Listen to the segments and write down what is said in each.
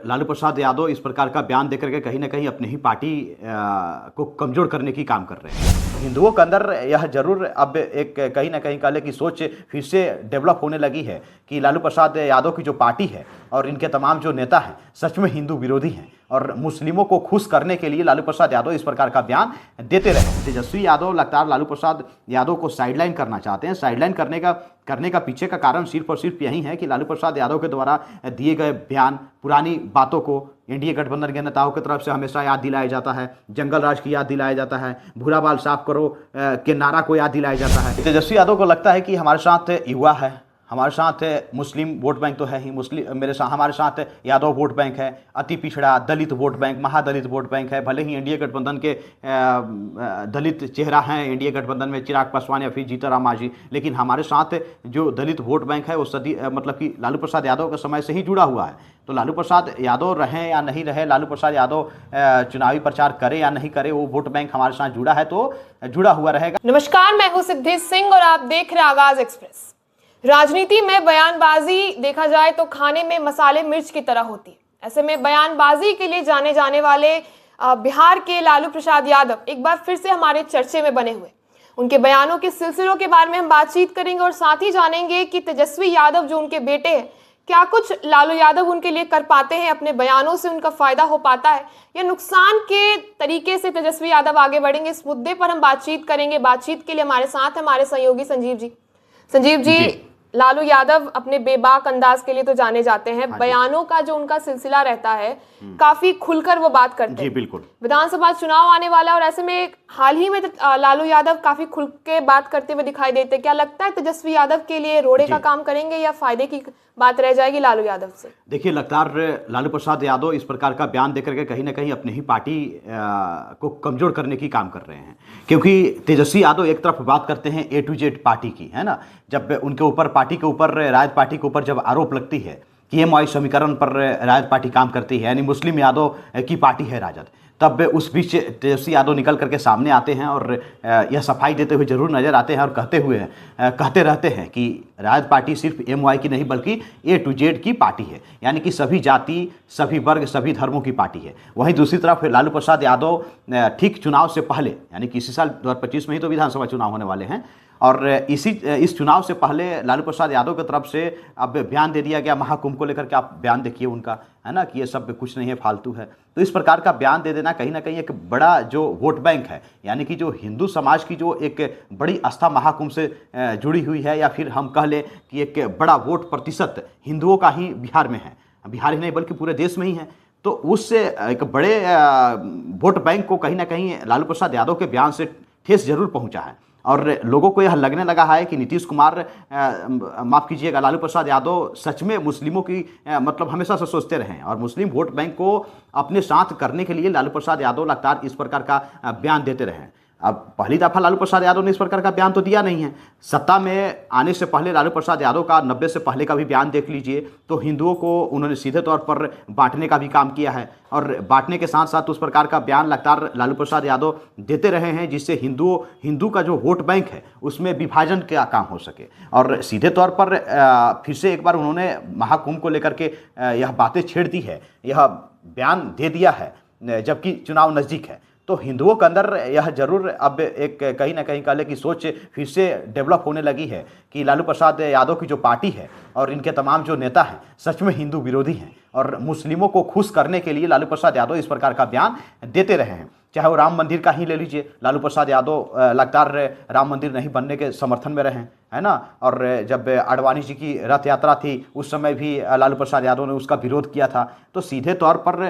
लालू प्रसाद यादव इस प्रकार का बयान देकर के कहीं ना कहीं अपनी ही पार्टी को कमजोर करने की काम कर रहे हैं। हिंदुओं के अंदर यह जरूर अब एक कहीं ना कहीं काले की सोच फिर से डेवलप होने लगी है कि लालू प्रसाद यादव की जो पार्टी है और इनके तमाम जो नेता हैं सच में हिंदू विरोधी हैं और मुस्लिमों को खुश करने के लिए लालू प्रसाद यादव इस प्रकार का बयान देते रहे। तेजस्वी यादव लगातार लालू प्रसाद यादव को साइडलाइन करना चाहते हैं। साइडलाइन करने का पीछे का कारण सिर्फ और सिर्फ यही है कि लालू प्रसाद यादव के द्वारा दिए गए बयान पुरानी बातों को एनडीए गठबंधन के नेताओं की तरफ से हमेशा याद दिलाया जाता है। जंगल राज की याद दिलाया जाता है, भूरा बाल साफ करो के नारा को याद दिलाया जाता है। तेजस्वी यादव को लगता है कि हमारे साथ युवा है, हमारे साथ मुस्लिम वोट बैंक तो है ही, हमारे साथ यादव वोट बैंक है, अति पिछड़ा दलित वोट बैंक, महादलित वोट बैंक है। भले ही एनडीए गठबंधन के दलित चेहरा हैं एनडीए गठबंधन में, चिराग पासवान या फिर जीतन राम मांझी, लेकिन हमारे साथ जो दलित वोट बैंक है वो मतलब कि लालू प्रसाद यादव के समय से ही जुड़ा हुआ है। तो लालू प्रसाद यादव रहें या नहीं रहे, लालू प्रसाद यादव चुनावी प्रचार करे या नहीं करे, वो वोट बैंक हमारे साथ जुड़ा है तो जुड़ा हुआ रहेगा। नमस्कार, मैं हूं सिद्धि सिंह और आप देख रहे हैं आगाज एक्सप्रेस। राजनीति में बयानबाजी देखा जाए तो खाने में मसाले मिर्च की तरह होती है। ऐसे में बयानबाजी के लिए जाने जाने वाले बिहार के लालू प्रसाद यादव एक बार फिर से हमारे चर्चे में बने हुए। उनके बयानों के सिलसिलों के बारे में हम बातचीत करेंगे और साथ ही जानेंगे कि तेजस्वी यादव जो उनके बेटे हैं, क्या कुछ लालू यादव उनके लिए कर पाते हैं, अपने बयानों से उनका फायदा हो पाता है या नुकसान के तरीके से तेजस्वी यादव आगे बढ़ेंगे। इस मुद्दे पर हम बातचीत करेंगे। बातचीत के लिए हमारे साथ हमारे सहयोगी संजीव जी। लालू यादव अपने बेबाक अंदाज के लिए तो जाने जाते हैं। बयानों का जो उनका सिलसिला रहता है काफी खुलकर वो बात करते हैं। बिल्कुल। विधानसभा चुनाव आने वाला और ऐसे में हाल ही में लालू यादव काफी खुल के बात करते हुए दिखाई देते। क्या लगता है तेजस्वी यादव के लिए रोड़े का काम करेंगे या फायदे की बात रह जाएगी लालू यादव से? देखिए, लगातार लालू प्रसाद यादव इस प्रकार का बयान देकर के कहीं ना कहीं अपनी ही पार्टी को कमजोर करने की काम कर रहे हैं, क्योंकि तेजस्वी यादव एक तरफ बात करते हैं A to Z पार्टी की, है ना। जब उनके ऊपर पार्टी के ऊपर राजद पार्टी के ऊपर जब आरोप लगती है कि MOI समीकरण पर राजद पार्टी काम करती है, यानी मुस्लिम यादव की पार्टी है राजद, तब उस बीच तेजस्वी यादव निकल करके सामने आते हैं और यह सफाई देते हुए जरूर नजर आते हैं और कहते रहते हैं कि राजद पार्टी सिर्फ MOI की नहीं बल्कि A to Z की पार्टी है, यानी कि सभी जाति, सभी वर्ग, सभी धर्मों की पार्टी है। वहीं दूसरी तरफ लालू प्रसाद यादव ठीक चुनाव से पहले, यानी कि इसी साल 2025 में ही तो विधानसभा चुनाव होने वाले हैं, और इस चुनाव से पहले लालू प्रसाद यादव की तरफ से अब बयान दे दिया गया महाकुंभ को लेकर के। आप बयान देखिए उनका, है ना, कि ये सब कुछ नहीं है, फालतू है। तो इस प्रकार का बयान दे देना कहीं ना कहीं एक बड़ा जो वोट बैंक है, यानी कि जो हिंदू समाज की जो एक बड़ी आस्था महाकुंभ से जुड़ी हुई है, या फिर हम कह लें कि एक बड़ा वोट प्रतिशत हिंदुओं का ही बिहार में है, बिहार ही नहीं बल्कि पूरे देश में ही है। तो उससे एक बड़े वोट बैंक को कहीं ना कहीं लालू प्रसाद यादव के बयान से ठेस जरूर पहुंचा है और लोगों को यह लगने लगा है कि नीतीश कुमार, माफ़ कीजिएगा, लालू प्रसाद यादव सच में मुस्लिमों की मतलब हमेशा से सोचते रहे और मुस्लिम वोट बैंक को अपने साथ करने के लिए लालू प्रसाद यादव लगातार इस प्रकार का बयान देते रहे। अब पहली दफ़ा लालू प्रसाद यादव ने इस प्रकार का बयान तो दिया नहीं है। सत्ता में आने से पहले लालू प्रसाद यादव का 90 से पहले का भी बयान देख लीजिए, तो हिंदुओं को उन्होंने सीधे तौर पर बांटने का भी काम किया है और बांटने के साथ साथ उस प्रकार का बयान लगातार लालू प्रसाद यादव देते रहे हैं जिससे हिंदू का जो वोट बैंक है उसमें विभाजन का काम हो सके। और सीधे तौर पर फिर से एक बार उन्होंने महाकुंभ को लेकर के यह बातें छेड़ दी है, यह बयान दे दिया है जबकि चुनाव नज़दीक है। तो हिंदुओं के अंदर यह जरूर अब एक कहीं ना कहीं काले की सोच फिर से डेवलप होने लगी है कि लालू प्रसाद यादव की जो पार्टी है और इनके तमाम जो नेता हैं सच में हिंदू विरोधी हैं और मुस्लिमों को खुश करने के लिए लालू प्रसाद यादव इस प्रकार का बयान देते रहे हैं। चाहे वो राम मंदिर का ही ले लीजिए, लालू प्रसाद यादव लगातार राम मंदिर नहीं बनने के समर्थन में रहे, है ना। और जब आडवाणी जी की रथ यात्रा थी उस समय भी लालू प्रसाद यादव ने उसका विरोध किया था। तो सीधे तौर पर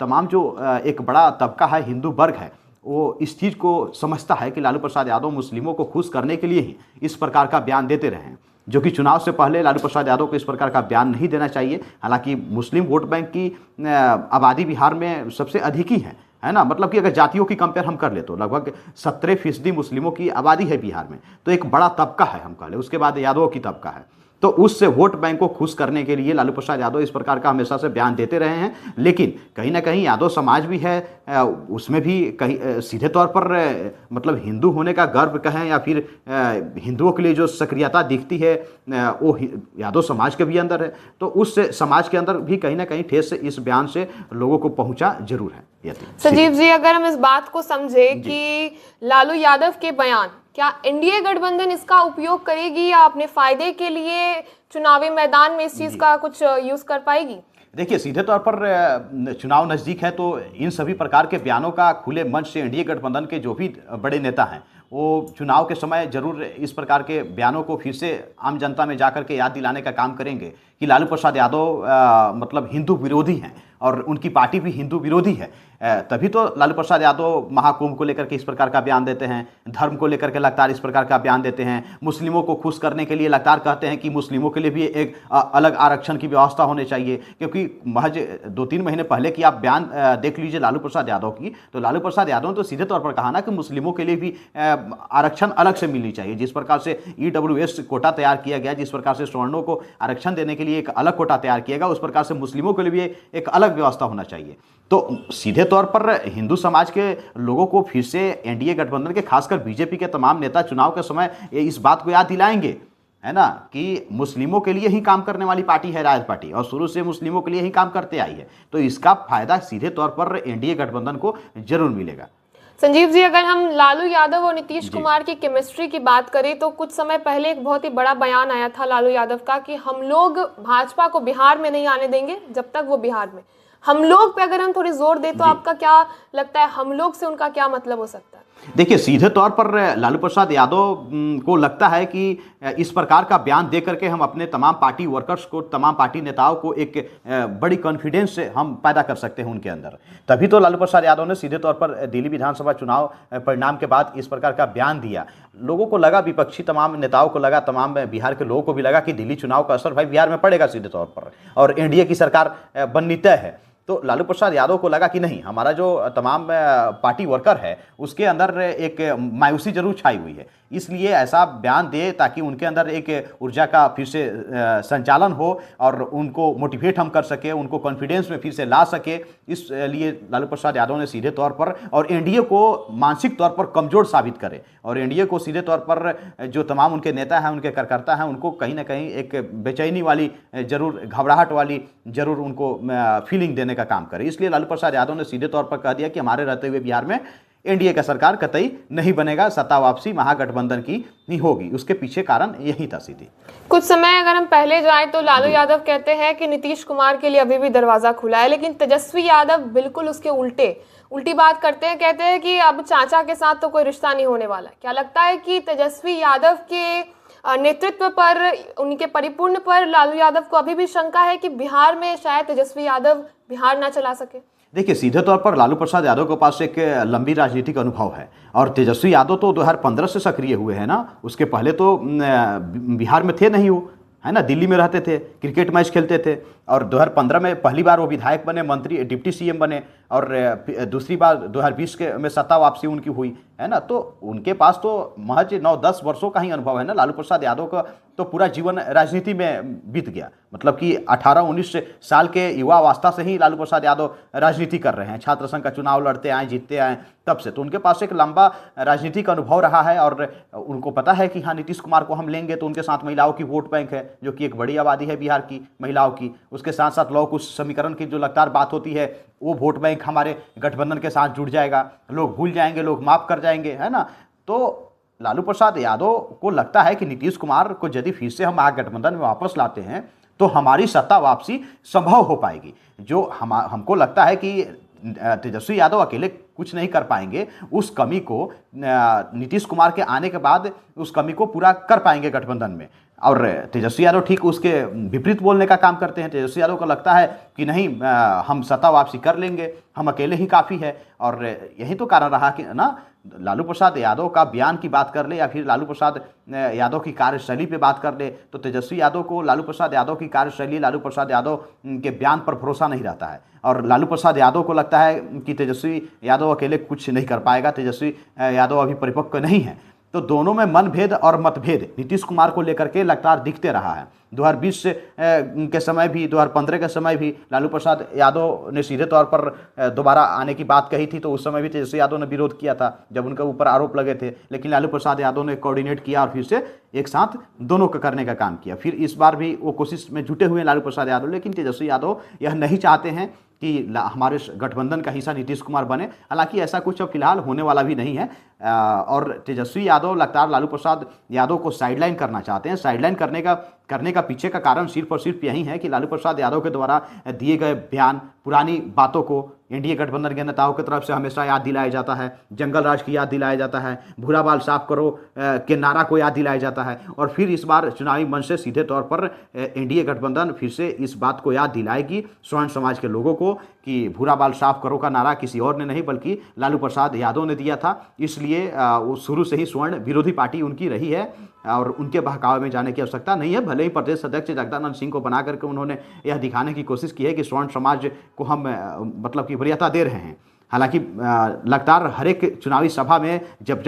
तमाम जो एक बड़ा तबका है, हिंदू वर्ग है, वो इस चीज़ को समझता है कि लालू प्रसाद यादव मुस्लिमों को खुश करने के लिए ही इस प्रकार का बयान देते रहे हैं, जो कि चुनाव से पहले लालू प्रसाद यादव को इस प्रकार का बयान नहीं देना चाहिए। हालांकि मुस्लिम वोट बैंक की आबादी बिहार में सबसे अधिक ही है ना। मतलब कि अगर जातियों की कंपेयर हम कर ले तो लगभग 17% मुस्लिमों की आबादी है बिहार में, तो एक बड़ा तबका है हम कह लें। उसके बाद यादवों की तबका है, तो उस वोट बैंक को खुश करने के लिए लालू प्रसाद यादव इस प्रकार का हमेशा से बयान देते रहे हैं। लेकिन कहीं ना कहीं यादव समाज भी है, उसमें भी कहीं सीधे तौर पर मतलब हिंदू होने का गर्व कहें या फिर हिंदुओं के लिए जो सक्रियता दिखती है वो यादव समाज के भी अंदर है। तो उस समाज के अंदर भी कहीं ना कहीं ठेस इस बयान से लोगों को पहुंचा जरूर है। संजीव जी, अगर हम इस बात को समझे कि लालू यादव के बयान, क्या एनडीए गठबंधन इसका उपयोग करेगी या अपने फायदे के लिए चुनावी मैदान में इस चीज का कुछ यूज कर पाएगी? देखिए, सीधे तौर पर चुनाव नजदीक है तो इन सभी प्रकार के बयानों का खुले मंच से एनडीए गठबंधन के जो भी बड़े नेता हैं वो चुनाव के समय जरूर इस प्रकार के बयानों को फिर से आम जनता में जाकर के याद दिलाने का काम करेंगे कि लालू प्रसाद यादव मतलब हिंदू विरोधी हैं और उनकी पार्टी भी हिंदू विरोधी है। तभी तो लालू प्रसाद यादव महाकुंभ को लेकर के इस प्रकार का बयान देते हैं, धर्म को लेकर के लगातार इस प्रकार का बयान देते हैं, मुस्लिमों को खुश करने के लिए लगातार कहते हैं कि मुस्लिमों के लिए भी एक अलग आरक्षण की व्यवस्था होनी चाहिए। क्योंकि महज 2-3 महीने पहले की आप बयान देख लीजिए लालू प्रसाद यादव की, तो लालू प्रसाद यादव ने तो सीधे तौर पर कहा ना कि मुस्लिमों के लिए भी आरक्षण अलग से मिलनी चाहिए। जिस प्रकार से EWS कोटा तैयार किया गया, जिस प्रकार से सवर्णों को आरक्षण देने के लिए एक अलग कोटा तैयार किया गया, उस प्रकार से मुस्लिमों के लिए भी एक अलग व्यवस्था होना चाहिए। तो सीधे तौर पर हिंदू समाज के लोगों को फिर से एनडीए गठबंधन के खासकर बीजेपी के तमाम नेता चुनाव के समय इस बात को याद दिलाएंगे, है ना, कि मुस्लिमों के लिए ही काम करने वाली पार्टी है राजद पार्टी और शुरू से मुस्लिमों के लिए ही काम करते आई है। तो इसका फायदा सीधे तौर पर एनडीए गठबंधन को जरूर मिलेगा। संजीव जी, अगर हम लालू यादव और नीतीश कुमार की केमिस्ट्री की बात करें तो कुछ समय पहले एक बहुत ही बड़ा बयान आया था लालू यादव का कि हम लोग भाजपा को बिहार में नहीं आने देंगे जब तक वो बिहार में। हम लोग पे अगर हम थोड़ी जोर दें तो आपका क्या लगता है, हम लोग से उनका क्या मतलब हो सकता है? देखिए, सीधे तौर पर लालू प्रसाद यादव को लगता है कि इस प्रकार का बयान दे करके हम अपने तमाम पार्टी वर्कर्स को, तमाम पार्टी नेताओं को एक बड़ी कॉन्फिडेंस से हम पैदा कर सकते हैं उनके अंदर। तभी तो लालू प्रसाद यादव ने सीधे तौर पर दिल्ली विधानसभा चुनाव परिणाम के बाद इस प्रकार का बयान दिया। लोगों को लगा, विपक्षी तमाम नेताओं को लगा, तमाम बिहार के लोगों को भी लगा कि दिल्ली चुनाव का असर भाई बिहार में पड़ेगा सीधे तौर पर और एनडीए की सरकार बननी तय है। तो लालू प्रसाद यादव को लगा कि नहीं, हमारा जो तमाम पार्टी वर्कर है उसके अंदर एक मायूसी जरूर छाई हुई है, इसलिए ऐसा बयान दे ताकि उनके अंदर एक ऊर्जा का फिर से संचालन हो और उनको मोटिवेट हम कर सके, उनको कॉन्फिडेंस में फिर से ला सके। इसलिए लालू प्रसाद यादव ने सीधे तौर पर और एनडीए को मानसिक तौर पर कमजोर साबित करे और एनडीए को सीधे तौर पर जो तमाम उनके नेता हैं, उनके कार्यकर्ता हैं, उनको कहीं ना कहीं एक बेचैनी वाली जरूर, घबराहट वाली जरूर उनको फीलिंग देने का काम करे। इसलिए लालू प्रसाद यादव ने सीधे तौर पर कह दिया कि हमारे रहते हुए बिहार में एनडीए का सरकार कतई नहीं बनेगा, सत्ता वापसी महागठबंधन की ही होगी। उसके पीछे कारण यही था सीधी। कुछ समय अगर हम पहले जाएं तो लालू यादव कहते हैं कि नीतीश कुमार के लिए अभी भी दरवाजा खुला है, लेकिन तेजस्वी यादव बिल्कुल उसके उल्टी बात करते हैं। कहते हैं कि अब चाचा के साथ तो कोई रिश्ता नहीं होने वाला। क्या लगता है कि तेजस्वी यादव के नेतृत्व पर, उनके परिपूर्ण पर लालू यादव को अभी भी शंका है कि बिहार में शायद तेजस्वी यादव बिहार ना चला सके? देखिए, सीधे तौर पर लालू प्रसाद यादव के पास एक लंबी राजनीतिक अनुभव है और तेजस्वी यादव तो 2015 से सक्रिय हुए हैं ना। उसके पहले तो बिहार में थे नहीं वो, है ना, दिल्ली में रहते थे, क्रिकेट मैच खेलते थे और 2015 में पहली बार वो विधायक बने, मंत्री, डिप्टी सीएम बने और दूसरी बार 2020 में सत्ता वापसी उनकी हुई, है ना। तो उनके पास तो महज 9-10 वर्षों का ही अनुभव है ना। लालू प्रसाद यादव का तो पूरा जीवन राजनीति में बीत गया, मतलब कि 18-19 साल के युवा अवस्था से ही लालू प्रसाद यादव राजनीति कर रहे हैं। छात्र संघ का चुनाव लड़ते आए, जीतते आए, तब से तो उनके पास एक लंबा राजनीतिक अनुभव रहा है और उनको पता है कि हाँ, नीतीश कुमार को हम लेंगे तो उनके साथ महिलाओं की वोट बैंक है, जो कि एक बड़ी आबादी है बिहार की महिलाओं की। उसके साथ साथ लौह कुश समीकरण की जो लगातार बात होती है, वो वोट बैंक हमारे गठबंधन के साथ जुड़ जाएगा, लोग भूल जाएंगे, लोग माफ कर जाएंगे, है ना। तो लालू प्रसाद यादव को लगता है कि नीतीश कुमार को यदि फिर से हम महागठबंधन में वापस लाते हैं तो हमारी सत्ता वापसी संभव हो पाएगी। जो हमको लगता है कि तेजस्वी यादव अकेले कुछ नहीं कर पाएंगे, उस कमी को नीतीश कुमार के आने के बाद उस कमी को पूरा कर पाएंगे गठबंधन में। और तेजस्वी यादव ठीक उसके विपरीत बोलने का काम करते हैं। तेजस्वी यादव को लगता है कि नहीं, हम सत्ता वापसी कर लेंगे, हम अकेले ही काफ़ी है। और यही तो कारण रहा कि ना, लालू प्रसाद यादव का बयान की बात कर ले या फिर लालू प्रसाद यादव की कार्यशैली पे बात कर ले, तो तेजस्वी यादव को लालू प्रसाद यादव की कार्यशैली, लालू प्रसाद यादव के बयान पर भरोसा नहीं रहता है। और लालू प्रसाद यादव को लगता है कि तेजस्वी यादव अकेले कुछ नहीं कर पाएगा, तेजस्वी यादव अभी परिपक्व नहीं है। तो दोनों में मनभेद और मतभेद नीतीश कुमार को लेकर के लगातार दिखते रहा है। 2020 के समय भी, 2015 के समय भी लालू प्रसाद यादव ने सीधे तौर पर दोबारा आने की बात कही थी, तो उस समय भी तेजस्वी यादव ने विरोध किया था जब उनके ऊपर आरोप लगे थे, लेकिन लालू प्रसाद यादव ने कोऑर्डिनेट किया और फिर से एक साथ दोनों का करने का काम किया। फिर इस बार भी वो कोशिश में जुटे हुए हैं लालू प्रसाद यादव, लेकिन तेजस्वी यादव यह नहीं चाहते हैं कि हमारे गठबंधन का हिस्सा नीतीश कुमार बने। हालांकि ऐसा कुछ अब फिलहाल होने वाला भी नहीं है और तेजस्वी यादव लगातार लालू प्रसाद यादव को साइडलाइन करना चाहते हैं। साइडलाइन करने का पीछे का कारण सिर्फ और सिर्फ यही है कि लालू प्रसाद यादव के द्वारा दिए गए बयान, पुरानी बातों को एनडीए गठबंधन के नेताओं की तरफ से हमेशा याद दिलाया जाता है, जंगल राज की याद दिलाया जाता है, भूरा बाल साफ करो के नारा को याद दिलाया जाता है और फिर इस बार चुनावी मंच से सीधे तौर पर एनडीए गठबंधन फिर से इस बात को याद दिलाएगी स्वर्ण समाज के लोगों को कि भूरा बाल साफ करो का नारा किसी और ने नहीं बल्कि लालू प्रसाद यादव ने दिया था। इसलिए वो शुरू से ही स्वर्ण विरोधी पार्टी उनकी रही है और उनके बहकावे में जाने की आवश्यकता नहीं है। भले ही प्रदेश अध्यक्ष जगदानंद सिंह को बना करके उन्होंने यह दिखाने की कोशिश की है कि स्वर्ण समाज को हम मतलब कि वरीयता दे रहे हैं। हालांकि लगातार हर एक चुनावी सभा में जब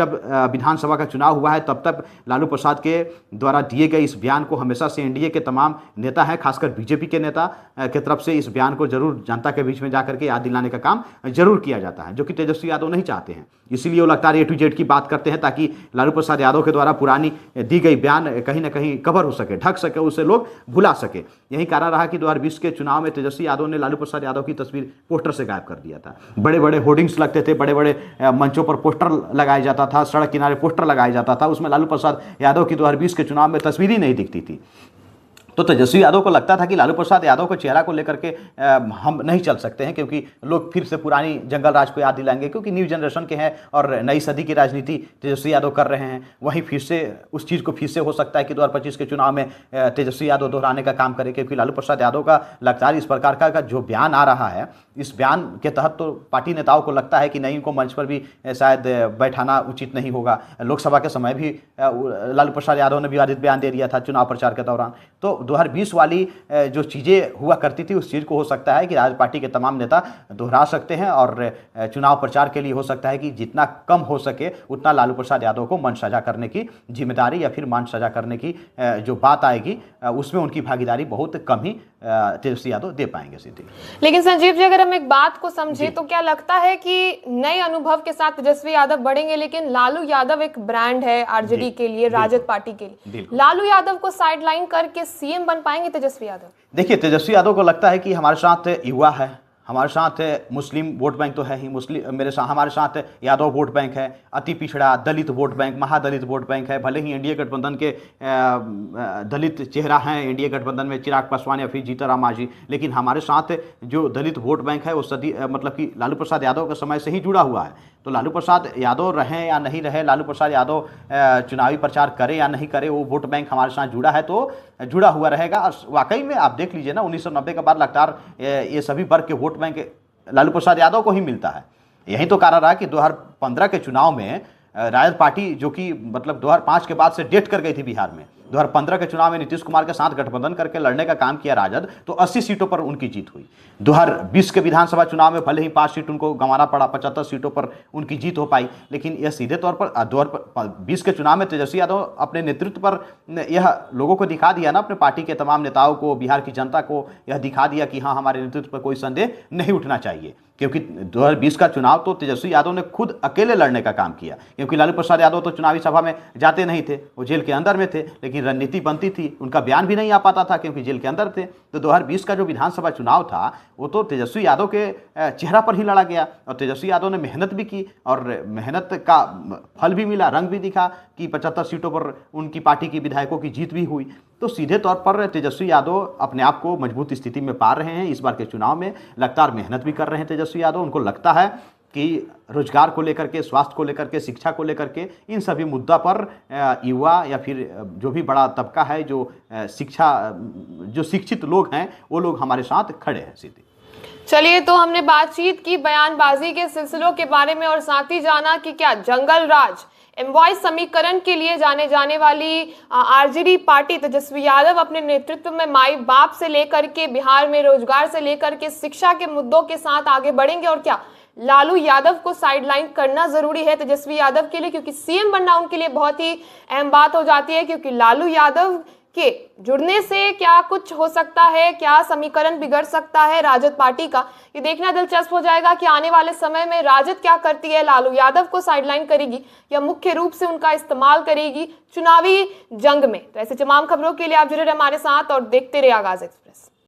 विधानसभा का चुनाव हुआ है तब तक लालू प्रसाद के द्वारा दिए गए इस बयान को हमेशा से एनडीए के तमाम नेता हैं, खासकर बीजेपी के नेता की तरफ से इस बयान को जरूर जनता के बीच में जाकर के याद दिलाने का काम जरूर किया जाता है, जो कि तेजस्वी यादव नहीं चाहते हैं। इसीलिए वो लगातार A to Z की बात करते हैं ताकि लालू प्रसाद यादव के द्वारा पुरानी दी गई बयान कहीं ना कहीं कवर हो सके, ढक सके, उसे लोग भुला सके। यही कारण रहा कि 2020 के चुनाव में तेजस्वी यादव ने लालू प्रसाद यादव की तस्वीर पोस्टर से गायब कर दिया था। बड़े बड़े होर्डिंग्स लगते थे, बड़े बड़े मंचों पर पोस्टर लगाया जाता था, सड़क किनारे पोस्टर लगाया जाता था, उसमें लालू प्रसाद यादव की 2020 के चुनाव में तस्वीर ही नहीं दिखती थी। तो तेजस्वी यादव को लगता था कि लालू प्रसाद यादव के चेहरा को लेकर के हम नहीं चल सकते हैं क्योंकि लोग फिर से पुरानी जंगल राज को याद दिलाएंगे, क्योंकि न्यू जनरेशन के हैं और नई सदी की राजनीति तेजस्वी यादव कर रहे हैं। वहीं फिर से उस चीज़ को फिर से हो सकता है कि 2025 के चुनाव में तेजस्वी यादव दोहराने का काम करे, क्योंकि लालू प्रसाद यादव का लगातार इस प्रकार का जो बयान आ रहा है, इस बयान के तहत तो पार्टी नेताओं को लगता है कि नहीं, इनको मंच पर भी शायद बैठाना उचित नहीं होगा। लोकसभा के समय भी लालू प्रसाद यादव ने विवादित बयान दे दिया था चुनाव प्रचार के दौरान। तो 2020 वाली जो चीज़ें हुआ करती थी उस चीज़ को हो सकता है कि राज्य पार्टी के तमाम नेता दोहरा सकते हैं और चुनाव प्रचार के लिए हो सकता है कि जितना कम हो सके उतना लालू प्रसाद यादव को मंच सजा करने की जिम्मेदारी या फिर मंच सजा करने की जो बात आएगी उसमें उनकी भागीदारी बहुत कम ही तेजस्वी यादव दे पाएंगे सीधे। लेकिन संजीव जी, अगर हम एक बात को समझे तो क्या लगता है कि नए अनुभव के साथ तेजस्वी यादव बढ़ेंगे, लेकिन लालू यादव एक ब्रांड है आरजेडी के लिए, राजद पार्टी के लिए, लालू यादव को साइडलाइन करके सीएम बन पाएंगे तेजस्वी यादव? देखिए, तेजस्वी यादव को लगता है कि हमारे साथ युवा है, हमारे साथ मुस्लिम वोट बैंक तो है ही, हमारे साथ यादव वोट बैंक है, अति पिछड़ा दलित वोट बैंक, महादलित वोट बैंक है। भले ही एनडीए गठबंधन के दलित चेहरा हैं एनडीए गठबंधन में, चिराग पासवान या फिर जीतनराम मांझी, लेकिन हमारे साथ जो दलित वोट बैंक है वो मतलब कि लालू प्रसाद यादव के समय से ही जुड़ा हुआ है। तो लालू प्रसाद यादव रहें या नहीं रहे, लालू प्रसाद यादव चुनावी प्रचार करे या नहीं करे, वो वोट बैंक हमारे साथ जुड़ा है तो जुड़ा हुआ रहेगा। और वाकई में आप देख लीजिए ना, 1990 के बाद लगातार ये सभी वर्ग के वोट बैंक लालू प्रसाद यादव को ही मिलता है। यही तो कारण रहा कि 2015 के चुनाव में राजद पार्टी, जो कि मतलब 2005 के बाद से डेट कर गई थी बिहार में, 2015 के चुनाव में नीतीश कुमार के साथ गठबंधन करके लड़ने का काम किया राजद, तो 80 सीटों पर उनकी जीत हुई। 2020 के विधानसभा चुनाव में भले ही 5 सीट उनको गंवाना पड़ा, 75 सीटों पर उनकी जीत हो पाई, लेकिन यह सीधे तौर पर 2020 के चुनाव में तेजस्वी यादव अपने नेतृत्व पर यह लोगों को दिखा दिया ना, अपने पार्टी के तमाम नेताओं को, बिहार की जनता को यह दिखा दिया कि हाँ, हमारे नेतृत्व पर कोई संदेह नहीं उठना चाहिए। क्योंकि 2020 का चुनाव तो तेजस्वी यादव ने खुद अकेले लड़ने का काम किया, क्योंकि लालू प्रसाद यादव तो चुनावी सभा में जाते नहीं थे, वो जेल के अंदर में थे, लेकिन रणनीति बनती थी, उनका बयान भी नहीं आ पाता था क्योंकि जेल के अंदर थे। तो 2020 का जो विधानसभा चुनाव था वो तो तेजस्वी यादव के चेहरा पर ही लड़ा गया और तेजस्वी यादव ने मेहनत भी की और मेहनत का फल भी मिला, रंग भी दिखा कि 75 सीटों पर उनकी पार्टी की विधायकों की जीत भी हुई। तो सीधे तौर पर तेजस्वी यादव अपने आप को मजबूत स्थिति में पा रहे हैं। इस बार के चुनाव में लगातार मेहनत भी कर रहे हैं तेजस्वी यादव। उनको लगता है कि रोजगार को लेकर के, स्वास्थ्य को लेकर के, शिक्षा को लेकर के, इन सभी मुद्दा पर युवा या फिर जो भी बड़ा तबका है, जो शिक्षित लोग हैं, वो लोग हमारे साथ खड़े हैं सीधे। चलिए, तो हमने बातचीत की बयानबाजी के सिलसिलों के बारे में और साथ ही जाना कि क्या जंगल राज एमवाई समीकरण के लिए जाने वाली आरजेडी पार्टी तेजस्वी यादव अपने नेतृत्व में माई बाप से लेकर के बिहार में रोजगार से लेकर के शिक्षा के मुद्दों के साथ आगे बढ़ेंगे, और क्या लालू यादव को साइडलाइन करना जरूरी है तेजस्वी यादव के लिए, क्योंकि सीएम बनना उनके लिए बहुत ही अहम बात हो जाती है। क्योंकि लालू यादव के जुड़ने से क्या कुछ हो सकता है, क्या समीकरण बिगड़ सकता है राजद पार्टी का, ये देखना दिलचस्प हो जाएगा कि आने वाले समय में राजद क्या करती है। लालू यादव को साइडलाइन करेगी या मुख्य रूप से उनका इस्तेमाल करेगी चुनावी जंग में। तो ऐसे तमाम खबरों के लिए आप जुड़े रहे हमारे साथ और देखते रहे आगाज एक्सप्रेस।